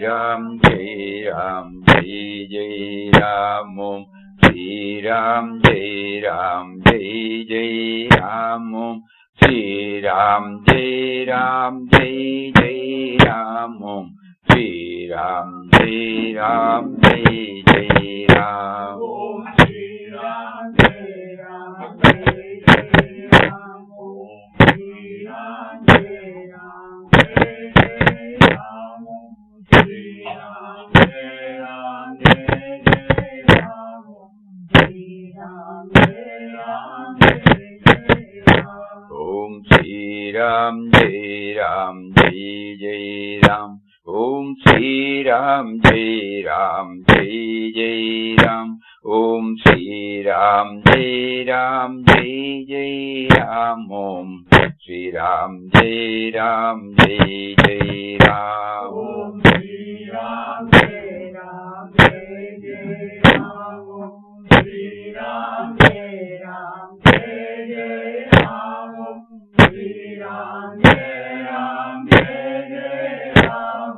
Ram, Jai Ram, Jai Jai Ram, Om Shri Ram, Jai Ram, Jai Jai Ram, Om Shri Ram, Jai Ram, Jai Jai Ram, Om Shri Ram, Jai Ram, Jai Jai Ram, Om Shri Ram, Jai Ram, Jai Jai Ram, Om Shri Ram, Jai Ram, Jai Jai Ram, Om Shri Ram, Jai Ram, Jai Jai Ram, Om Shri Ram, Jai Ram, Jai Jai Ram, Om Shri Ram, Jai Ram, Jai Jai Ram, Om Shri Ram, Jai Ram, Jai Jai Ram, Om Shri Ram, Jai Ram, Jai Jai Ram, Om Shri Ram, Jai Ram, Jai Jai Ram, Om Shri Ram, Jai Ram, Jai Jai Ram, Om Shri Ram, Jai Ram, Jai Jai Ram, Om Shri Ram, Jai Ram, Jai Jai Ram,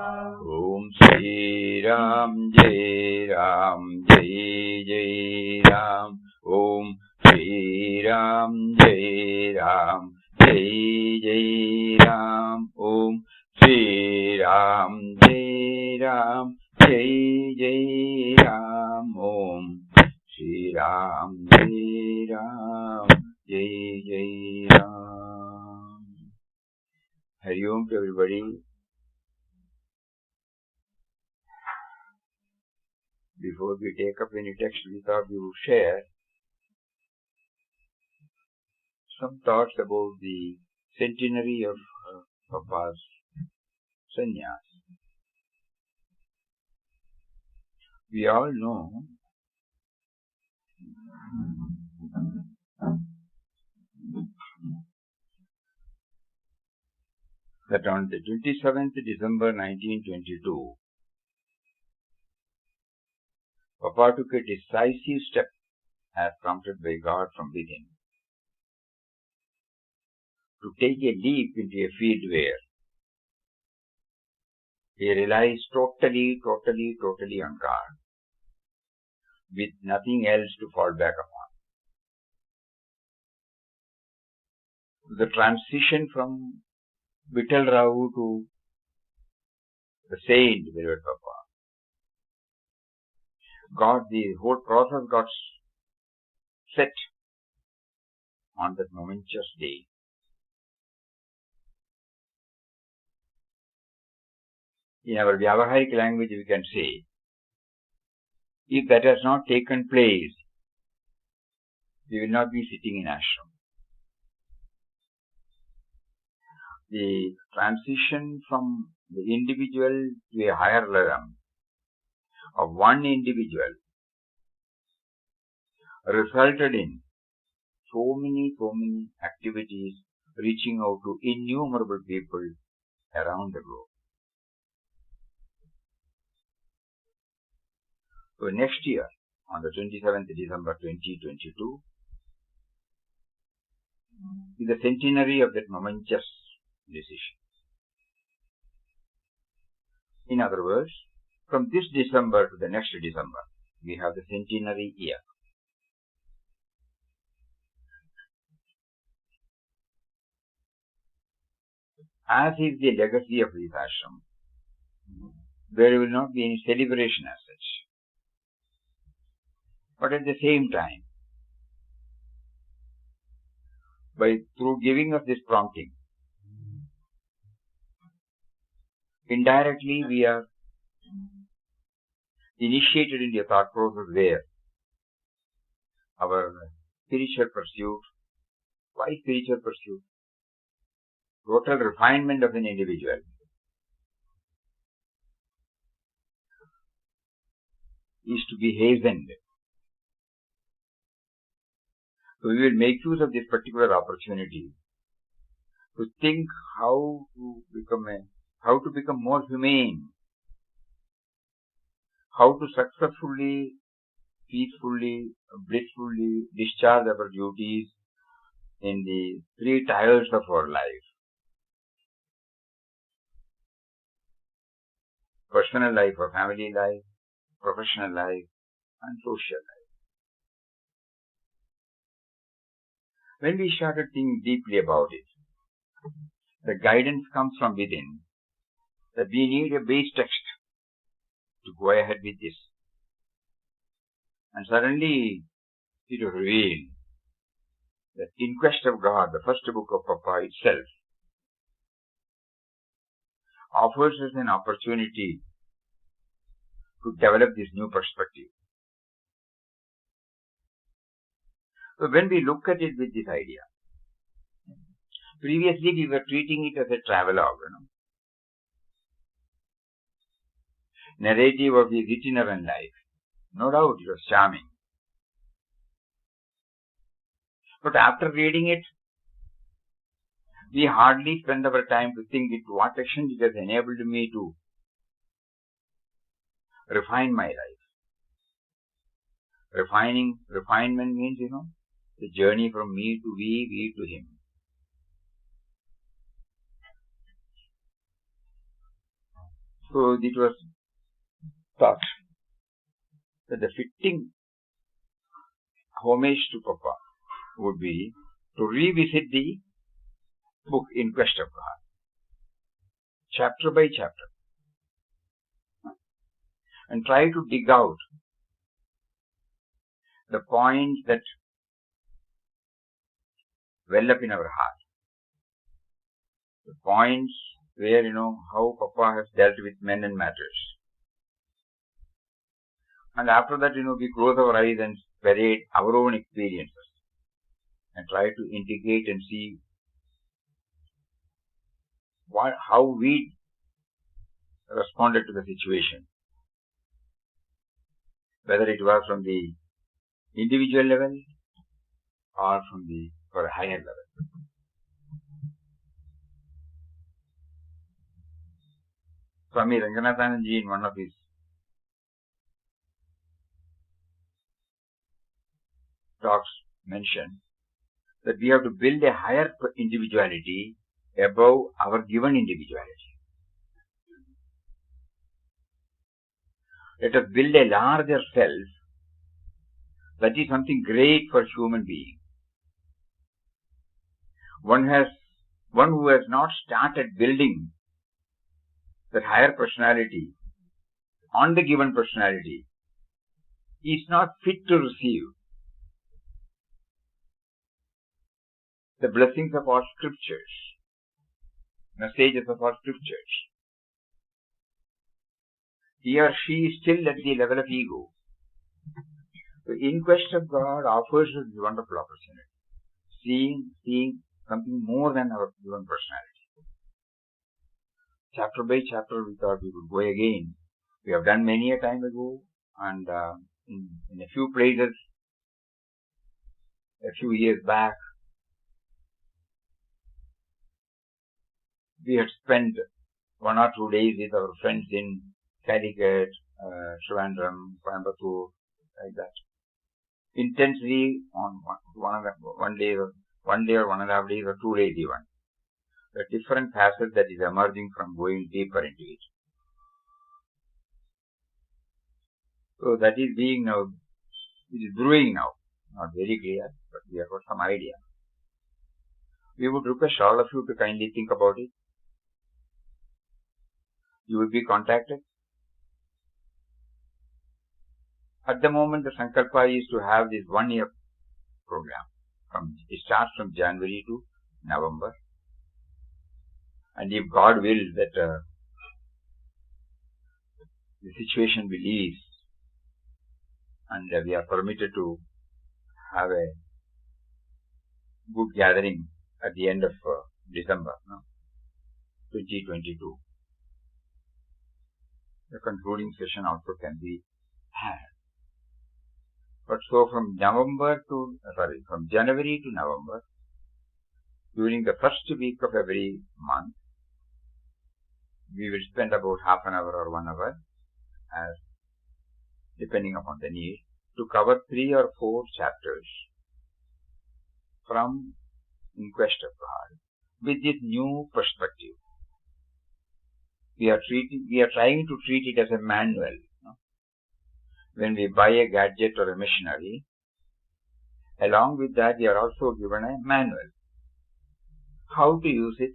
Om Shri Ram, Jai Ram, Jai Jai Ram, Om Shri Ram, Jai Ram, Jai Jai Ram, Om Shri Ram, Jai Ram, Jai Jai Ram, Om Shri Ram, Jai Ram, Jai Jai Ram, Om Shri Ram, Jai Ram, Jai Jai Ram. Hari Om to everybody. Before we take up any text, we thought we would share some thoughts about the centenary of Papa's sannyas. We all know that on the 27th December 1922, Papa took a decisive step as prompted by God from within to take a leap into a field where he relies totally on God, with nothing else to fall back upon. The transition from Vittal Rao to the saint, beloved Papa, the whole process got set on that momentous day. In our Vyavaharic language, we can say, if that has not taken place, we will not be sitting in ashram. The transition from the individual to a higher level of one individual resulted in so many activities reaching out to innumerable people around the globe. So next year, on the 27th December 2022, is the centenary of that momentous decision. In other words, from this December to the next December, we have the centenary year. As is the legacy of this ashram, there will not be any celebration as such. But at the same time, through giving us this prompting, indirectly we are initiated in the thought process where our spiritual pursuit, why spiritual pursuit? Total refinement of an individual is to be hastened. So we will make use of this particular opportunity to think how to become more humane, how to successfully, peacefully, blissfully discharge our duties in the three tiers of our life. personal life or family life, professional life, and social life. When we started thinking deeply about it, the guidance comes from within, that we need a base text to go ahead with this. And suddenly it was revealed that In Quest of God, the first book of Papa itself, offers us an opportunity to develop this new perspective. So when we look at it with this idea, previously we were treating it as a travelogue, narrative of his itinerant life. No doubt it was charming. But after reading it, we hardly spend our time to think to what extent it has enabled me to refine my life. Refinement means, the journey from me to we to him. So it was thought that the fitting homage to Papa would be to revisit the book In Quest of God, chapter by chapter, and try to dig out the points that well up in our heart, the points where, how Papa has dealt with men and matters. And after that, we close our eyes and parade our own experiences and try to integrate and see how we responded to the situation. Whether it was from the individual level or for a higher level. Swami Ranganathananji, in one of his talks, mentioned that we have to build a higher individuality above our given individuality. Let us build a larger self. That is something great for human being. One who has not started building that higher personality on the given personality is not fit to receive the blessings of our scriptures, messages of our scriptures. He or she is still at the level of ego. So In Quest of God offers us this wonderful opportunity, seeing something more than our given personality. Chapter by chapter, we thought we would go again. We have done many a time ago, and in a few places, a few years back, we had spent 1 or 2 days with our friends in Calicut, Trivandrum, Coimbatore, like that. Intensely on one day or 1.5 days or 2 days even. The different facets that is emerging from going deeper into it. So that is being now, it is brewing now. Not very clear, but we have got some idea. We would request all of you to kindly think about it. You will be contacted. At the moment, the Sankalpa is to have this 1-year program. It starts from January to November. And if God wills that the situation will ease and we are permitted to have a good gathering at the end of December 2022. The concluding session also can be had. But so from January to November, during the first week of every month, we will spend about half an hour or 1 hour, as depending upon the need, to cover 3 or 4 chapters from In Quest of God with this new perspective. we are trying to treat it as a manual. When we buy a gadget or a machinery, along with that we are also given a manual. How to use it?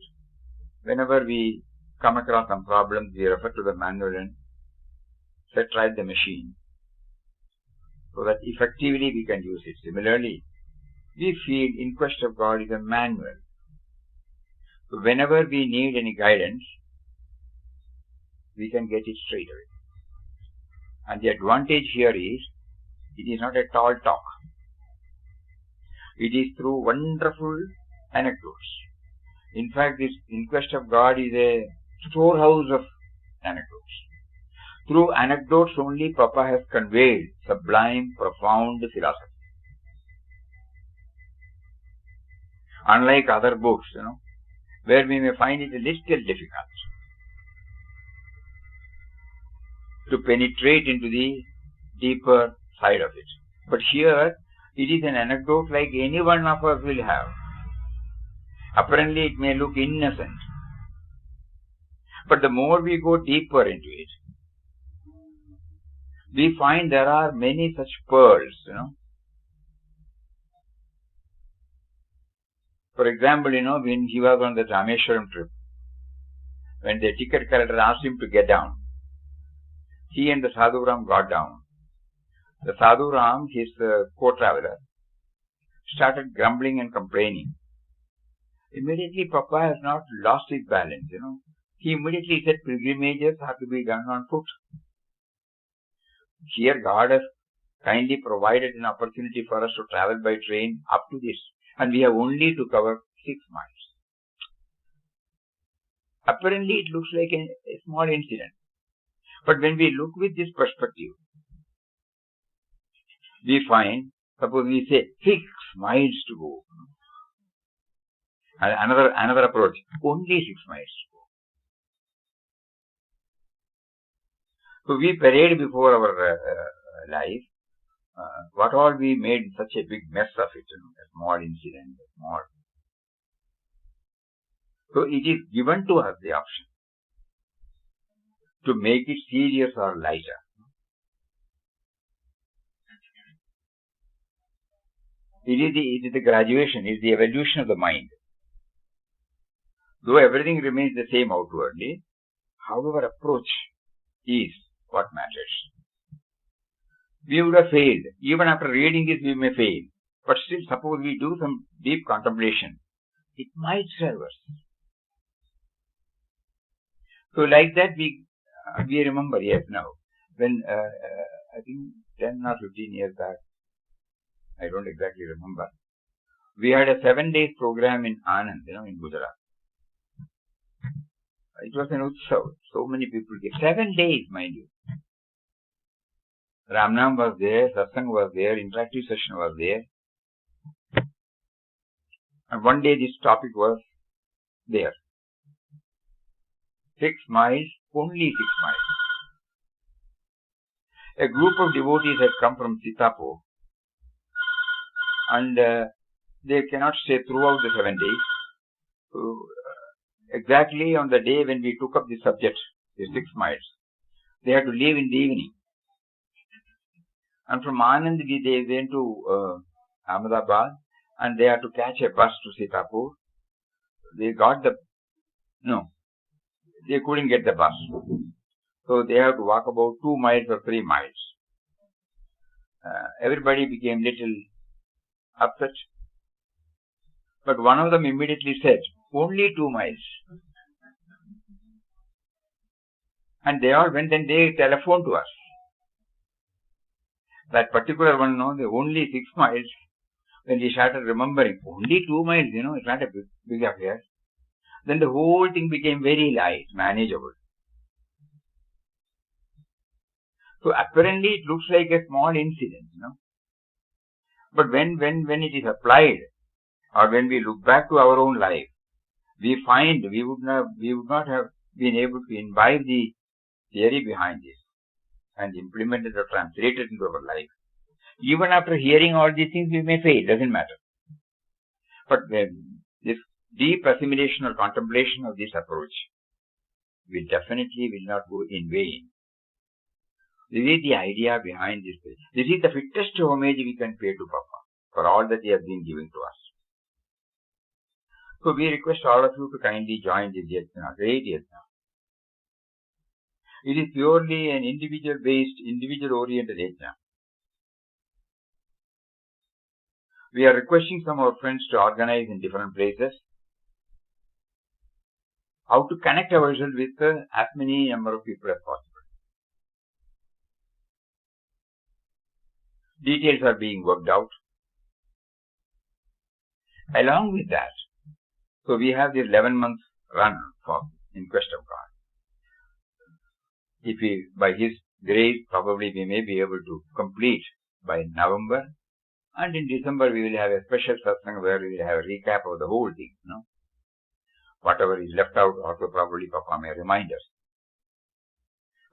Whenever we come across some problems, we refer to the manual and set right the machine, so that effectively we can use it. Similarly, we feel In Quest of God is a manual. So whenever we need any guidance, we can get it straight away. And the advantage here is, it is not a tall talk. It is through wonderful anecdotes. In fact, this In Quest of God is a storehouse of anecdotes. Through anecdotes only Papa has conveyed sublime, profound philosophy. Unlike other books, where we may find it a little difficult to penetrate into the deeper side of it. But here, it is an anecdote like any one of us will have. Apparently, it may look innocent. But the more we go deeper into it, we find there are many such pearls, For example, when he was on the Rameshwaram trip, when the ticket collector asked him to get down, he and the Sadhuram got down. The Sadhuram, his co-traveler, started grumbling and complaining. Immediately, Papa has not lost his balance, He immediately said pilgrimages have to be done on foot. Here, God has kindly provided an opportunity for us to travel by train up to this, and we have only to cover 6 miles. Apparently, it looks like a small incident. But when we look with this perspective, we find, suppose we say 6 miles to go. And another approach, only 6 miles to go. So we parade before our life what all we made such a big mess of it, a small incident, a small. So it is given to us the option to make it serious or lighter. It is the graduation, it is the evolution of the mind. Though everything remains the same outwardly, however approach is what matters. We would have failed. Even after reading this, we may fail. But still, suppose we do some deep contemplation, it might serve us. So like that, we remember, yes, now, when, I think 10 or 15 years back, I don't exactly remember, we had a 7-day program in Anand, in Gujarat. It was an utsav. So many people came. 7 days, mind you. Ramnam was there, Satsang was there, interactive session was there. And one day this topic was there. 6 miles, only 6 miles. A group of devotees had come from Sitapur, and they cannot stay throughout the 7 days. So, exactly on the day when we took up the subject, the 6 miles, they had to leave in the evening. And from Anand, they went to Ahmedabad, and they had to catch a bus to Sitapur. They couldn't get the bus. So they have to walk about 2 miles or 3 miles. Everybody became little upset. But one of them immediately said, only 2 miles. And they all went and they telephoned to us. That particular one, the only 6 miles, when we started remembering, only 2 miles, it's not a big affair. Then the whole thing became very light, manageable. So apparently it looks like a small incident, But when it is applied, or when we look back to our own life, we find we would not have been able to imbibe the theory behind this and implement it or translate it into our life. Even after hearing all these things, we may fail, doesn't matter. But when this deep assimilation or contemplation of this approach will definitely not go in vain. This is the idea behind this. This is the fittest homage we can pay to Papa for all that he has been giving to us. So we request all of you to kindly join this yajna, great yajna. It is purely an individual-based, individual-oriented yajna. We are requesting some of our friends to organize in different places how to connect ourselves with as many number of people as possible. Details are being worked out. Along with that, so we have this 11-month run for In Quest of God. If we, by His grace, probably we may be able to complete by November, and in December we will have a special satsang where we will have a recap of the whole thing. Whatever is left out, also probably Papa may remind us.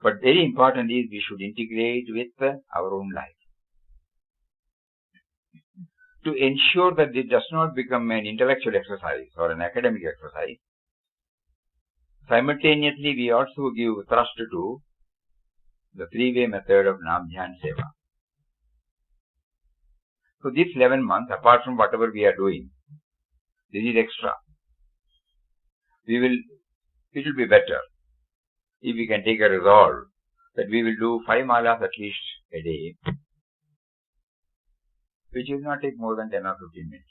But very important is we should integrate with our own life, to ensure that it does not become an intellectual exercise or an academic exercise. Simultaneously, we also give thrust to the three-way method of Nam Dhyan Seva. So this 11 months, apart from whatever we are doing, this is extra. It will be better if we can take a resolve that we will do 5 malas at least a day, which will not take more than 10 or 15 minutes.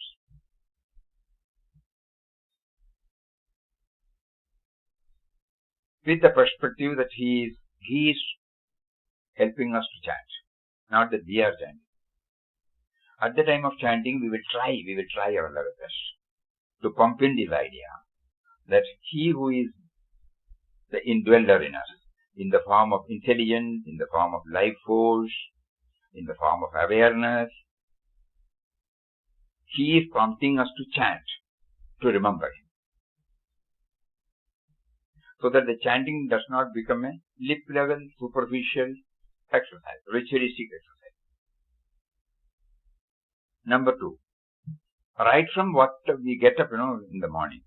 With the perspective that He is helping us to chant, not that we are chanting. At the time of chanting, we will try our level best to pump in this idea that He who is the indweller in us, in the form of intelligence, in the form of life force, in the form of awareness, He is prompting us to chant, to remember Him, so that the chanting does not become a lip-level, superficial exercise, ritualistic exercise. Number 2, right from what we get up, in the morning,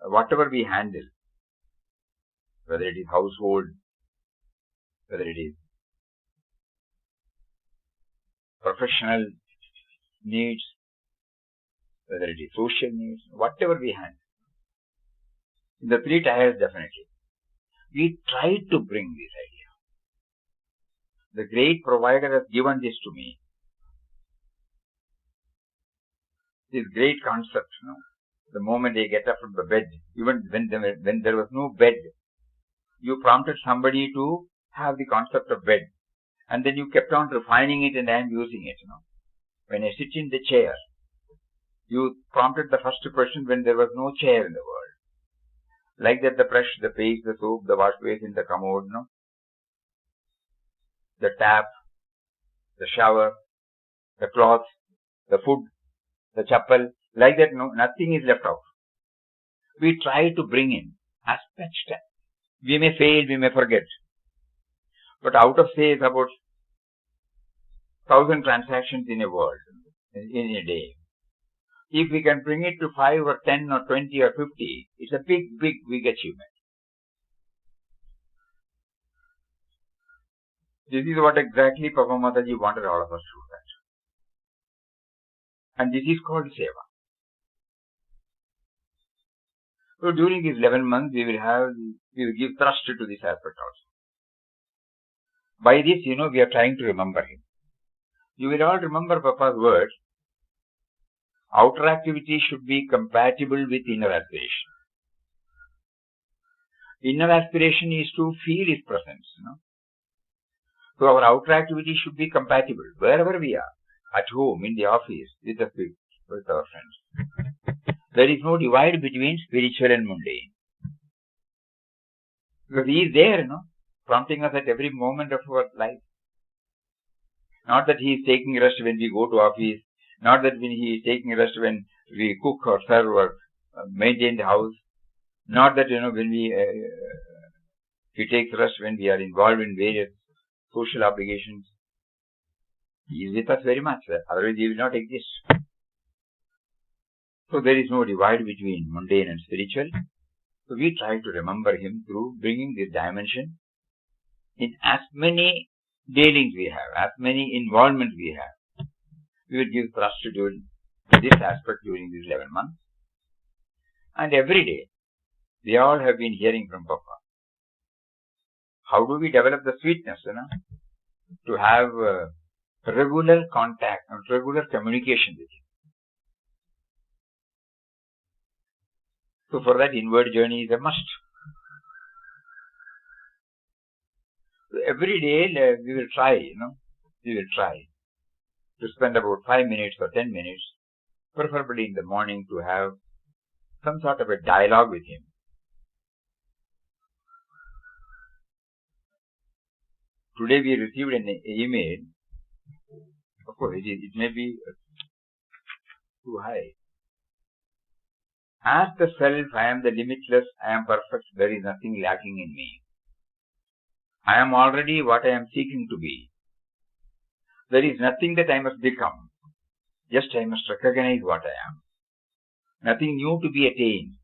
whatever we handle, whether it is household, whether it is professional needs, whether it is social needs, whatever we handle, the 3 tiers definitely, we try to bring this idea. The great provider has given this to me. This great concept, the moment they get up from the bed, even when there was no bed, you prompted somebody to have the concept of bed, and then you kept on refining it, and I am using it. When I sit in the chair, you prompted the first person when there was no chair in the world. Like that, the brush, the paste, the soap, the wash basin, the commode, the tap, the shower, the cloth, the food, the chapel, like that, nothing is left out. We try to bring in as much time. We may fail, we may forget. But out of, say, about 1,000 transactions in a world, in a day, if we can bring it to 5 or 10 or 20 or 50, it's a big achievement. This is what exactly Papa Mataji wanted all of us to do that. And this is called Seva. So during these 11 months, we will give thrust to this aspect also. By this, we are trying to remember Him. You will all remember Papa's words. Outer activity should be compatible with inner aspiration. Inner aspiration is to feel His presence. So our outer activity should be compatible wherever we are, at home, in the office, with our friends. There is no divide between spiritual and mundane. Because He is there, prompting us at every moment of our life. Not that He is taking rest when we go to office, not that when He is taking rest when we cook or serve or maintain the house, not that, when He takes rest when we are involved in various social obligations. He is with us very much, otherwise He will not exist. So there is no divide between mundane and spiritual. So we try to remember him through bringing this dimension in as many dealings we have, as many involvements we have. We will give thrust to this aspect during these 11 months. And every day, we all have been hearing from Papa. How do we develop the sweetness, to have regular contact and regular communication with him? So for that, inward journey is a must. So every day we will try, to spend about 5 minutes or 10 minutes, preferably in the morning, to have some sort of a dialogue with him. Today we received an email. Of course, it may be too high. As the self, I am the limitless, I am perfect, there is nothing lacking in me. I am already what I am seeking to be. There is nothing that I must become. Just I must recognize what I am. Nothing new to be attained.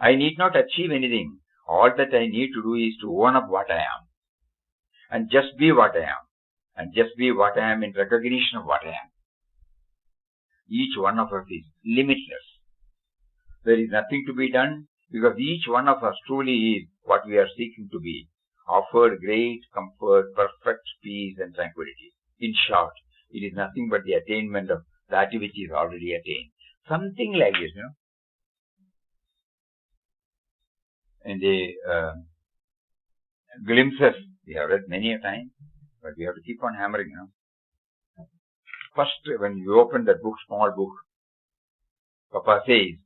I need not achieve anything. All that I need to do is to own up what I am. And just be what I am. And just be what I am in recognition of what I am. Each one of us is limitless. There is nothing to be done because each one of us truly is what we are seeking to be. Offered great comfort, perfect peace and tranquility. In short, it is nothing but the attainment of that which is already attained. Something like this, And the glimpses, we have read many a time, but we have to keep on hammering, First, when you open that book, small book, Papa says,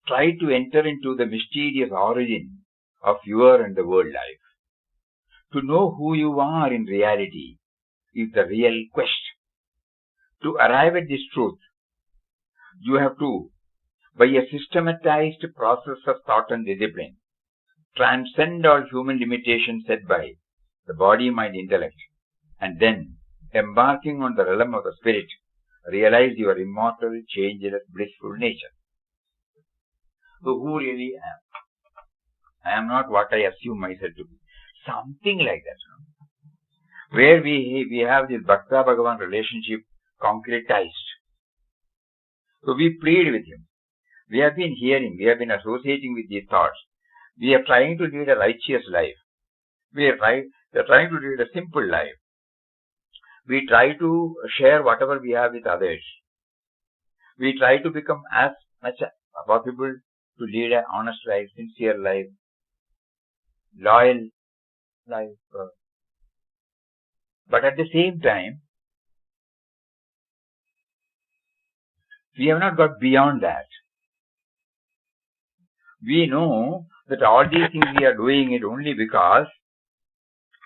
try to enter into the mysterious origin of your and the world life. To know who you are in reality is the real quest. To arrive at this truth, you have to, by a systematized process of thought and discipline, transcend all human limitations set by the body, mind, intellect, and then, embarking on the realm of the spirit, realize your immortal, changeless, blissful nature. So who really am? I am not what I assume myself to be. Something like that. Where we have this Bhakta Bhagavan relationship concretized. So we plead with him. We have been hearing, we have been associating with these thoughts. We are trying to lead a righteous life. We are trying to lead a simple life. We try to share whatever we have with others. We try to become as much as possible to lead an honest life, sincere life, loyal life. But at the same time, we have not got beyond that. We know that all these things we are doing it only because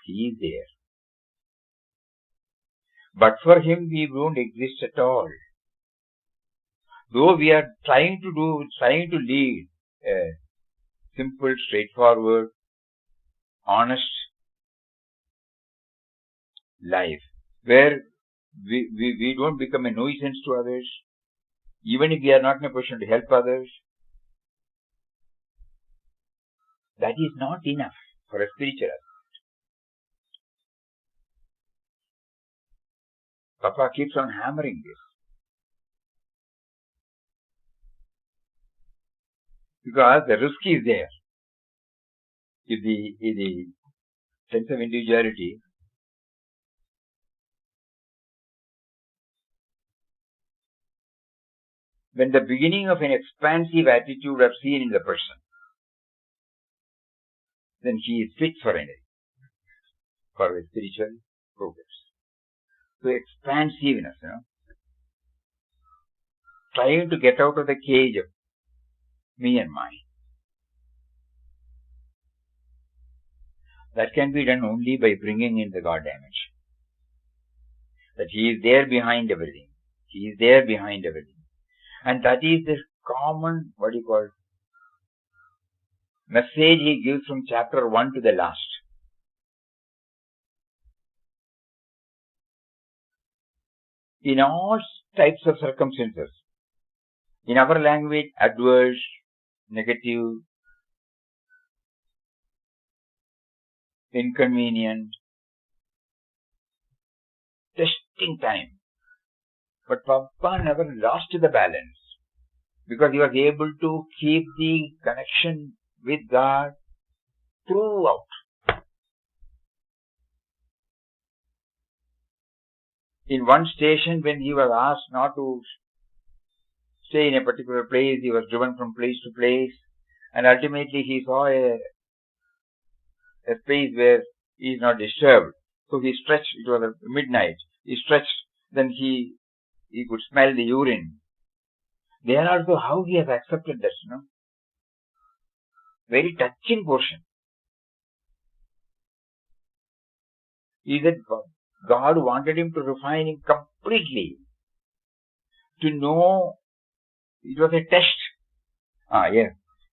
he is there. But for him, we don't exist at all. Though we are trying to lead a simple, straightforward, honest life, where we don't become a nuisance to others, even if we are not in a position to help others, that is not enough for a spiritual aspect. Papa keeps on hammering this. Because the risk is there. If the sense of individuality when the beginning of an expansive attitude are seen in the person, then he is fit for anything, for a spiritual progress. So expansiveness, trying to get out of the cage of me and mine. That can be done only by bringing in the God dimension. That he is there behind everything. He is there behind everything. And that is the common, message he gives from chapter 1 to the last. In all types of circumstances, in our language, adverse, negative, inconvenient, testing time. But Papa never lost the balance because he was able to keep the connection with God throughout. In one station, when he was asked not to stay in a particular place, he was driven from place to place, and ultimately he saw a space where he is not disturbed. So he stretched, it was at midnight, he stretched, then he could smell the urine. There also how he has accepted that, very touching portion. He said God wanted him to refine him completely, to know it was a test.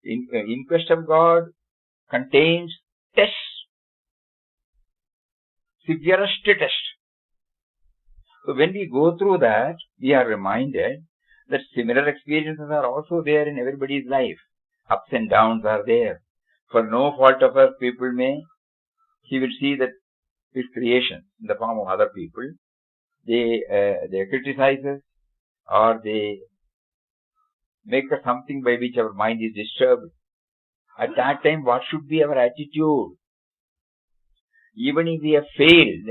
In Quest of God contains tests, severest test. So when we go through that, we are reminded that similar experiences are also there in everybody's life. Ups and downs are there. For no fault of us, he will see that his creation in the form of other people, they criticize us or they make us something by which our mind is disturbed. At that time, what should be our attitude? Even if we have failed,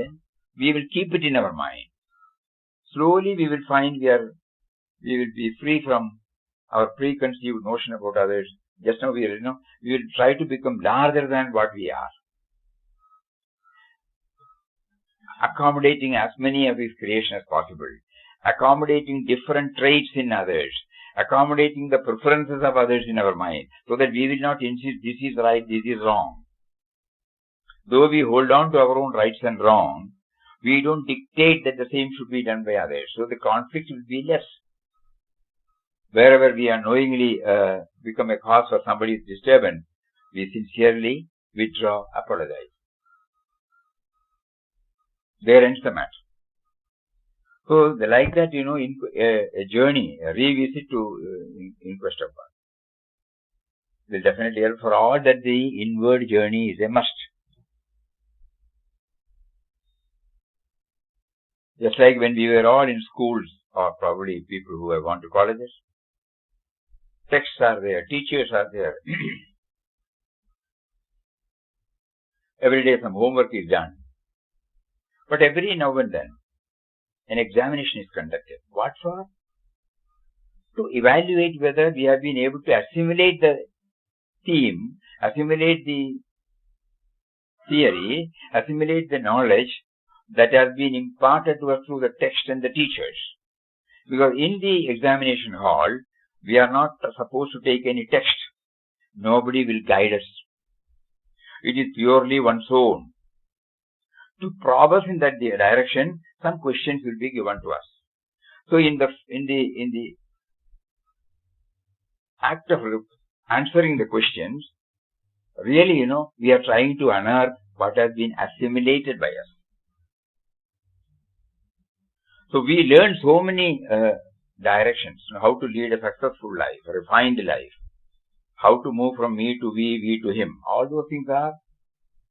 we will keep it in our mind. Slowly we will find we will be free from our preconceived notion about others. Just now we will try to become larger than what we are, accommodating as many of his creation as possible, accommodating different traits in others, accommodating the preferences of others in our mind, so that we will not insist this is right, this is wrong. Though we hold on to our own rights and wrong, we don't dictate that the same should be done by others. So the conflict will be less. Wherever we unknowingly become a cause for somebody's disturbance, we sincerely withdraw, apologize. There ends the matter. So like that, a journey, a revisit to in Quest of God will definitely help. For all that, the inward journey is a must. Just like when we were all in schools, or probably people who have gone to colleges, texts are there, teachers are there. Every day some homework is done. But every now and then, an examination is conducted. What for? To evaluate whether we have been able to assimilate the theme, assimilate the theory, assimilate the knowledge that has been imparted to us through the text and the teachers. Because in the examination hall, we are not supposed to take any text. Nobody will guide us. It is purely one's own. To probe us in that direction, some questions will be given to us. So in the act of answering the questions, really, we are trying to unearth what has been assimilated by us. So we learn so many directions, how to lead a successful life, a refined life, how to move from me to we to him. All those things are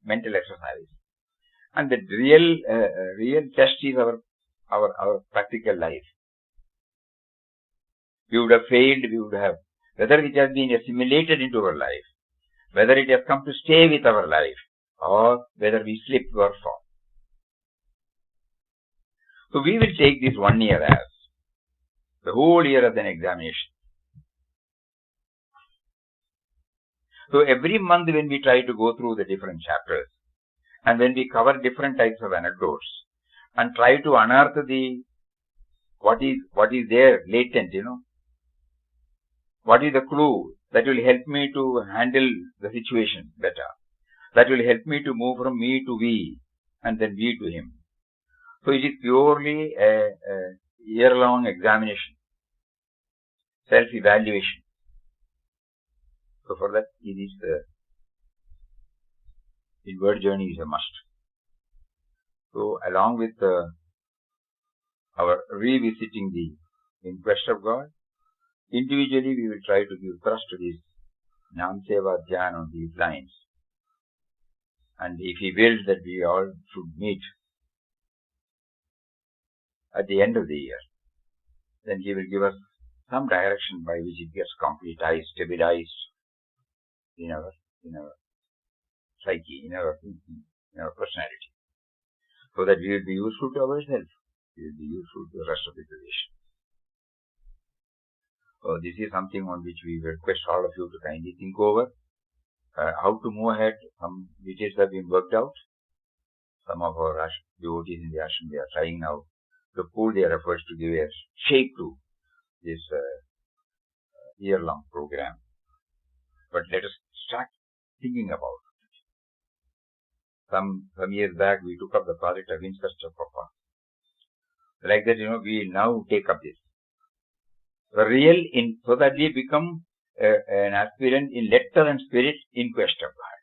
mental exercise. And the real test is our practical life. We would have failed, whether it has been assimilated into our life, whether it has come to stay with our life, or whether we slip or fall. So we will take this 1 year as the whole year as an examination. So every month when we try to go through the different chapters, and when we cover different types of anecdotes, and try to unearth what is there latent, what is the clue that will help me to handle the situation better, that will help me to move from me to we, and then we to him. So it is purely a year-long examination, self-evaluation. So for that, it is the inward journey is a must. So along with our revisiting the In Quest of God, individually we will try to give thrust to this Nam Seva Dhyan on these lines. And if he wills that we all should meet at the end of the year, then he will give us some direction by which it gets concretized, stabilized in our psyche, in our thinking, in our personality, so that we will be useful to ourselves, we will be useful to the rest of the creation. So this is something on which we request all of you to kindly think over. How to move ahead. Some details have been worked out. Some of our devotees in the ashram, they are trying now to pool their efforts to give a shape to this year-long program. But let us start thinking about it. Some years back, we took up the project of Incest of Papa. Like that, we now take up this. The real, so that we become an aspirant in letter and spirit in quest of God.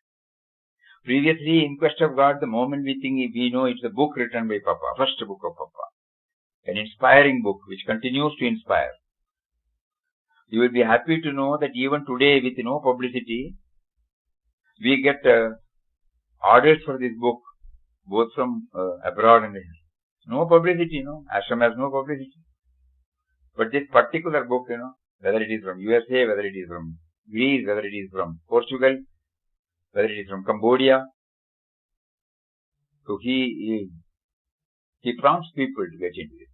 Previously, in quest of God, the moment we know it's a book written by Papa, first book of Papa, an inspiring book which continues to inspire. You will be happy to know that even today, with no publicity, we get orders for this book, both from abroad and no publicity, Ashram has no publicity. But this particular book, whether it is from USA, whether it is from Greece, whether it is from Portugal, whether it is from Cambodia, so he prompts people to get into it.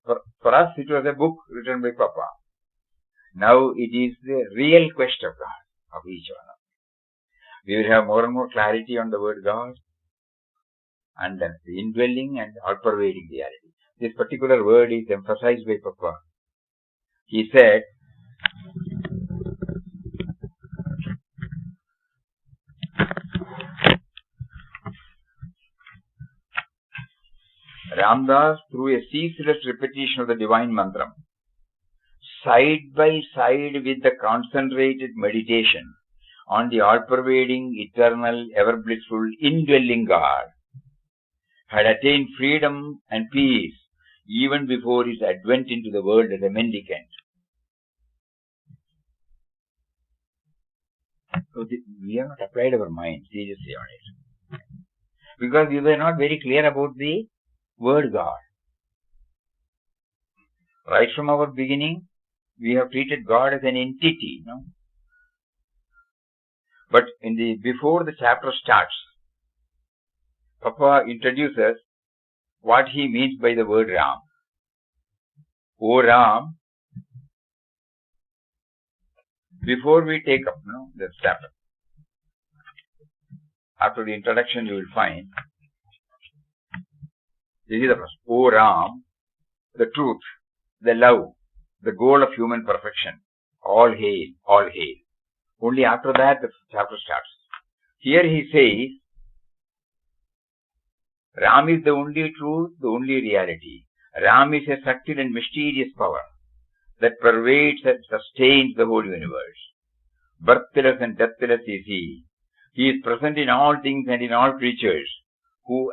But for us, it was a book written by Papa. Now it is the real quest of God, of each one. We will have more and more clarity on the word God and then the indwelling and all-pervading reality. This particular word is emphasized by Papa. He said, Ramdas, through a ceaseless repetition of the divine mantra, side by side with the concentrated meditation on the all-pervading, eternal, ever-blissful, indwelling God, had attained freedom and peace even before his advent into the world as a mendicant. So we have not applied our mind seriously on it, because we were not very clear about the word God. Right from our beginning, we have treated God as an entity, But before the chapter starts, Papa introduces what he means by the word Ram. O Ram, before we take up the chapter, after the introduction you will find, this is the first. O Ram, the truth, the love, the goal of human perfection. All hail, all hail. Only after that the chapter starts. Here he says, Ram is the only truth, the only reality. Ram is a subtle and mysterious power that pervades and sustains the whole universe. Birthless and deathless is he. He is present in all things and in all creatures who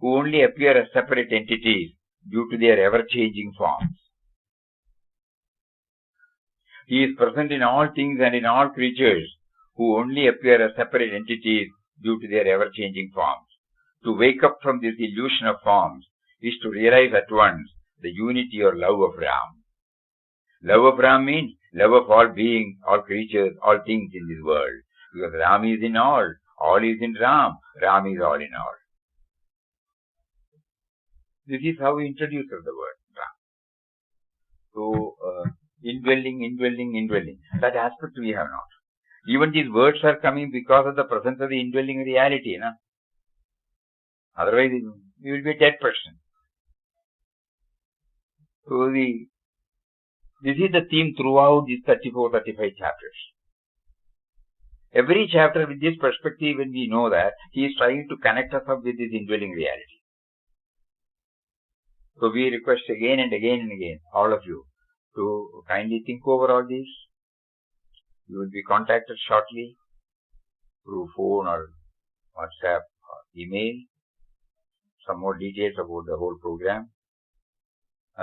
only appear as separate entities due to their ever-changing forms. He is present in all things and in all creatures who only appear as separate entities due to their ever-changing forms. To wake up from this illusion of forms is to realize at once the unity or love of Ram. Love of Ram means love of all beings, all creatures, all things in this world. Because Ram is in all is in Ram, Ram is all in all. This is how he introduces the word Ram. So, indwelling. That aspect we have not. Even these words are coming because of the presence of the indwelling reality. Otherwise, we will be a dead person. So, this is the theme throughout these 34, 35 chapters. Every chapter with this perspective, when we know that, he is trying to connect us up with this indwelling reality. So, we request again and again, all of you, to kindly think over all this. You will be contacted shortly through phone or WhatsApp or email. Some more details about the whole program.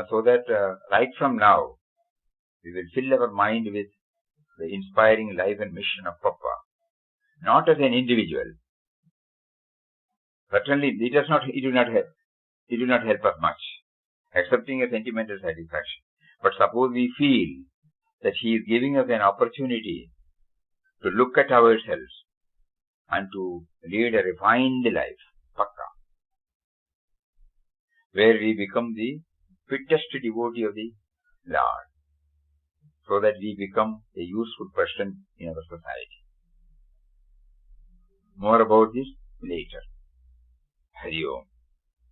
So that right from now, we will fill our mind with the inspiring life and mission of Papa. not as an individual. Certainly, it will not help us much, accepting a sentimental satisfaction. But suppose we feel that he is giving us an opportunity to look at ourselves and to lead a refined life, pakka, where we become the fittest devotee of the Lord, so that we become a useful person in our society. More about this later. Hari Om.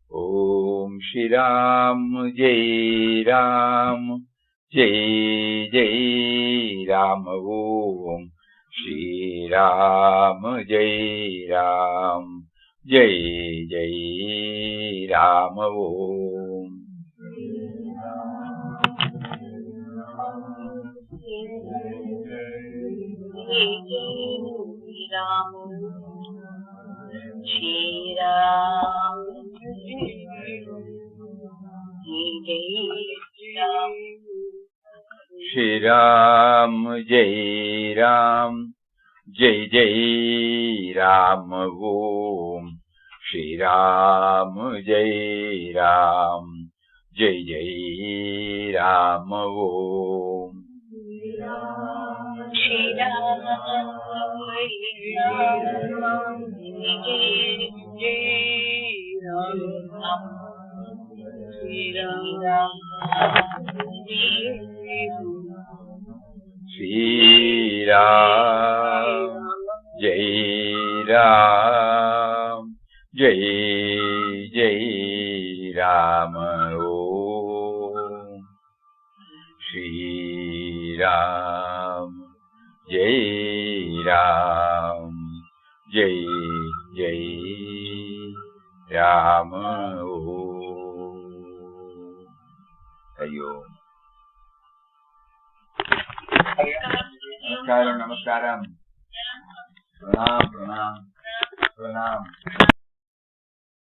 Om Shri Ram Jai Ram Jai Jai Ram Om Shri Ram Jai Ram Jai Jai Ram Om. Shri Ram Jai Ram Jai Jai Ram Om Shri Ram Jai Ram Jai Jai Ram Om. Shri Ram Jai Ram Jai Jai Ram Om Shri Ram Jai Ram Jai Jai Ram Om. Hari Om. Namaskaram. Pranam, pranam, pranam.